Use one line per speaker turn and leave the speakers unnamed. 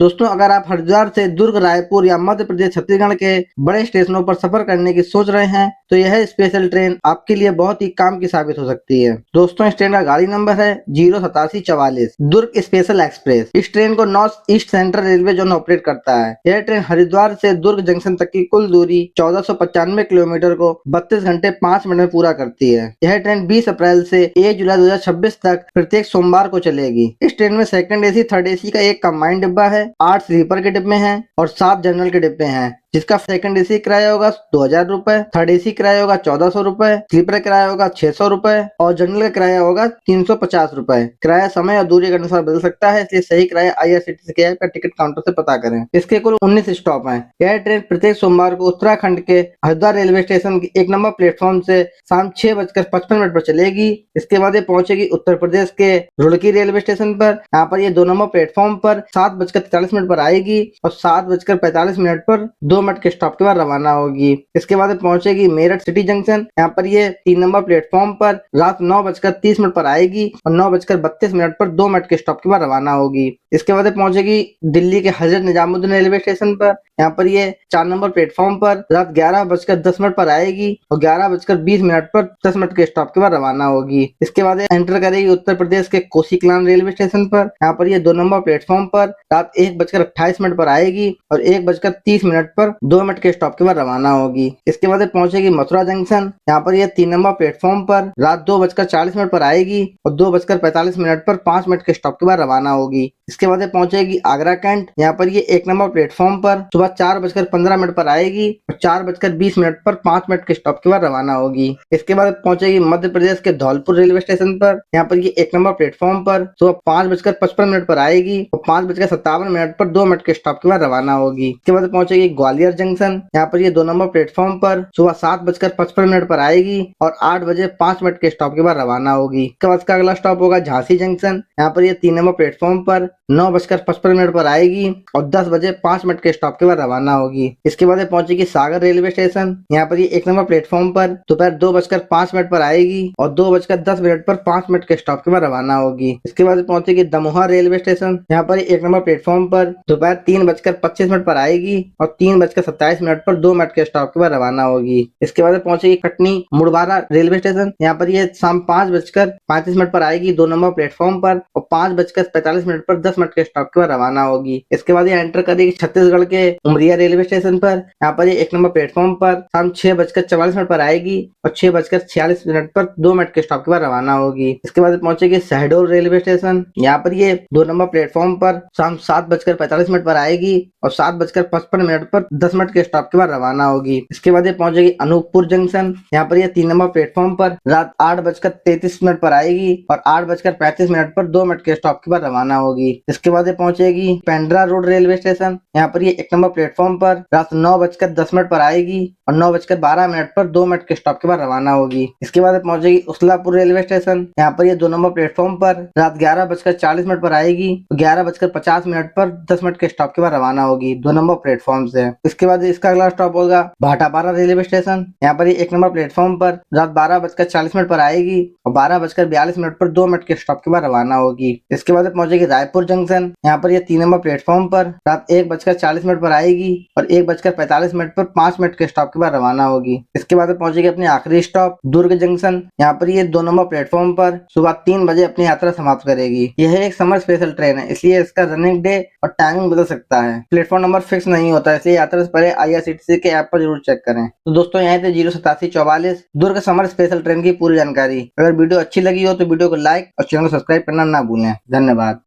दोस्तों, अगर आप हरिद्वार से दुर्ग, रायपुर या मध्य प्रदेश, छत्तीसगढ़ के बड़े स्टेशनों पर सफर करने की सोच रहे हैं तो यह स्पेशल ट्रेन आपके लिए बहुत ही काम की साबित हो सकती है। दोस्तों, इस ट्रेन का गाड़ी नंबर है 08744 दुर्ग स्पेशल एक्सप्रेस। इस ट्रेन को north east central railway zone operate करता है। यह ट्रेन हरिद्वार से दुर्ग जंक्शन तक की कुल दूरी 1495 किलोमीटर को 32 घंटे 5 मिनट में पूरा करती है। यह ट्रेन 20 अप्रैल से 1 जुलाई 2026 तक प्रत्येक सोमवार को चलेगी। इस ट्रेन में सेकंड एसी, थर्ड एसी का एक कंबाइंड डिब्बा है, 8 स्लीपर के डिब्बे हैं और 7 जनरल के डिब्बे हैं, जिसका सेकंड एसी किराया होगा 2000 रुपए, थर्ड एसी किराया होगा 1400 रुपए, स्लीपर किराया होगा 600 रुपए और जनरल का किराया होगा 350 रुपए। किराया समय और दूरी के अनुसार बदल सकता है, इसलिए सही किराया IRCTC के ऐप या टिकट काउंटर से पता करें। इसके कुल 19 स्टॉप हैं। यह ट्रेन प्रत्येक सोमवार को उत्तराखंड के हरिद्वार रेलवे स्टेशन के 1 नंबर प्लेटफॉर्म से शाम 6:55 पर चलेगी। इसके बाद ये पहुंचेगी उत्तर प्रदेश के रुड़की रेलवे स्टेशन पर। यहाँ पर ये 2 नंबर प्लेटफॉर्म पर 7:43 पर आएगी और 7:45 पर 2 मिनट के स्टॉप के बाद रवाना होगी। इसके बाद पहुंचेगी मेरठ सिटी जंक्शन। यहाँ पर ये 3 नंबर प्लेटफॉर्म पर रात 9:30 पर आएगी और 9:32 पर 2 मिनट के स्टॉप के बाद रवाना होगी। इसके बाद पहुंचेगी दिल्ली के हजरत निजामुद्दीन रेलवे स्टेशन पर। यहाँ पर ये 4 नंबर प्लेटफॉर्म पर रात 11:10 पर आएगी और 11:20 पर 10 मिनट के स्टॉप के बाद रवाना होगी। इसके बाद एंटर करेगी उत्तर प्रदेश के कोसीकलान रेलवे स्टेशन पर। यहाँ पर ये 2 नंबर प्लेटफॉर्म पर रात 1:28 पर आएगी और 1:30 पर 2 मिनट के स्टॉप के बाद रवाना होगी। इसके बाद पहुंचेगी मथुरा जंक्शन। यहाँ पर ये 3 नंबर प्लेटफॉर्म पर रात 2:40 पर आएगी और 2:45 पर 5 मिनट के स्टॉप के बाद रवाना होगी। इसके बाद पहुंचेगी आगरा कैंट। यहाँ पर ये 1 नंबर प्लेटफॉर्म पर सुबह 4:15 पर आएगी और 4:20 पर 5 मिनट के स्टॉप के बाद रवाना होगी। इसके बाद पहुंचेगी मध्य प्रदेश के धौलपुर रेलवे स्टेशन पर। यहाँ पर ये 1 नंबर प्लेटफॉर्म पर सुबह 5:55 पर आएगी और 5:57 पर 2 मिनट के स्टॉप के बाद रवाना होगी। इसके बाद पहुंचेगी ग्वालियर जंक्शन। यहाँ पर ये 2 नंबर प्लेटफॉर्म पर सुबह 7:55 पर आएगी और 8:05 के स्टॉप के बाद रवाना होगी। इसके बाद इसका अगला स्टॉप होगा झांसी जंक्शन। यहाँ पर ये 3 नंबर प्लेटफॉर्म पर 9:55 पर आएगी और 10:05 के स्टॉप के बाद रवाना होगी। इसके बाद पहुंचेगी सागर रेलवे स्टेशन। यहाँ पर ये 1 नंबर प्लेटफॉर्म पर दोपहर 2:05 पर आएगी और 2:10 पर 5 मिनट के स्टॉप के बाद रवाना होगी। इसके बाद पहुंचेगी दमोह रेलवे स्टेशन। यहाँ पर 1 नंबर प्लेटफॉर्म पर दोपहर 3:25 पर आएगी और 3:27 पर 2 मिनट के स्टॉप के बाद रवाना होगी। इसके बाद पहुंचेगी कटनी मुड़वारा रेलवे स्टेशन। यहाँ पर ये शाम 5:35 पर आएगी 2 नंबर प्लेटफॉर्म पर और 5:45 पर 10 मिनट के स्टॉप के बाद रवाना होगी। इसके बाद ये एंटर करेगी छत्तीसगढ़ के उमरिया रेलवे स्टेशन पर। यहाँ पर ये 1 नंबर प्लेटफॉर्म पर शाम 6:44 पर आएगी और 6:46 पर 2 मिनट के स्टॉप के बाद रवाना होगी। इसके बाद पहुंचेगी शहडोल रेलवे स्टेशन। यहाँ पर ये 2 नंबर प्लेटफॉर्म पर शाम 7:45 पर आएगी और 7:55 पर 10 मिनट के स्टॉप के बाद रवाना होगी। इसके बाद ये पहुंचेगी अनूपपुर जंक्शन। यहाँ पर ये 3 नंबर प्लेटफॉर्म पर रात 8:33 पर आएगी और 8:35 पर 2 मिनट के स्टॉप के बाद रवाना होगी। इसके बाद ये पहुंचेगी पेंड्रा रोड रेलवे स्टेशन। यहाँ पर ये 1 नंबर प्लेटफॉर्म पर रात 9:10 पर आएगी और 9:12 पर 2 मिनट के स्टॉप के बाद रवाना होगी। इसके बाद पहुंचेगी उसलापुर रेलवे स्टेशन। यहाँ पर ये 2 नंबर प्लेटफॉर्म पर रात 11:40 पर आएगी और 11:50 पर 10 मिनट के स्टॉप के बाद रवाना होगी 2 नंबर प्लेटफॉर्म से। इसके बाद इसका अगला स्टॉप होगा भाटापारा रेलवे स्टेशन। यहाँ पर ये 1 नंबर प्लेटफॉर्म पर रात 12:40 पर आएगी और 12:42 पर 2 मिनट के स्टॉप के बाद रवाना होगी। इसके बाद पहुंचेगी रायपुर जंक्शन। यहाँ पर ये 3 नंबर प्लेटफॉर्म पर रात 1:40 पर आएगी और 1:45 पर 5 मिनट के स्टॉप के बाद रवाना होगी। इसके बाद पहुंचेगी अपनी आखिरी स्टॉप दुर्ग जंक्शन। यहाँ पर ये 2 नंबर प्लेटफॉर्म पर सुबह 3 बजे अपनी यात्रा समाप्त करेगी। यह एक समर स्पेशल ट्रेन है, इसलिए इसका रनिंग डे और टाइमिंग बदल सकता है। प्लेटफॉर्म नंबर फिक्स नहीं होता, इसलिए यात्रा से पहले IRCTC के ऐप पर जरूर चेक करें। तो दोस्तों, यहाँ थे 08744 दुर्ग समर स्पेशल ट्रेन की पूरी जानकारी। अगर वीडियो अच्छी लगी हो तो वीडियो को लाइक और चैनल को सब्सक्राइब करना ना भूलें। धन्यवाद।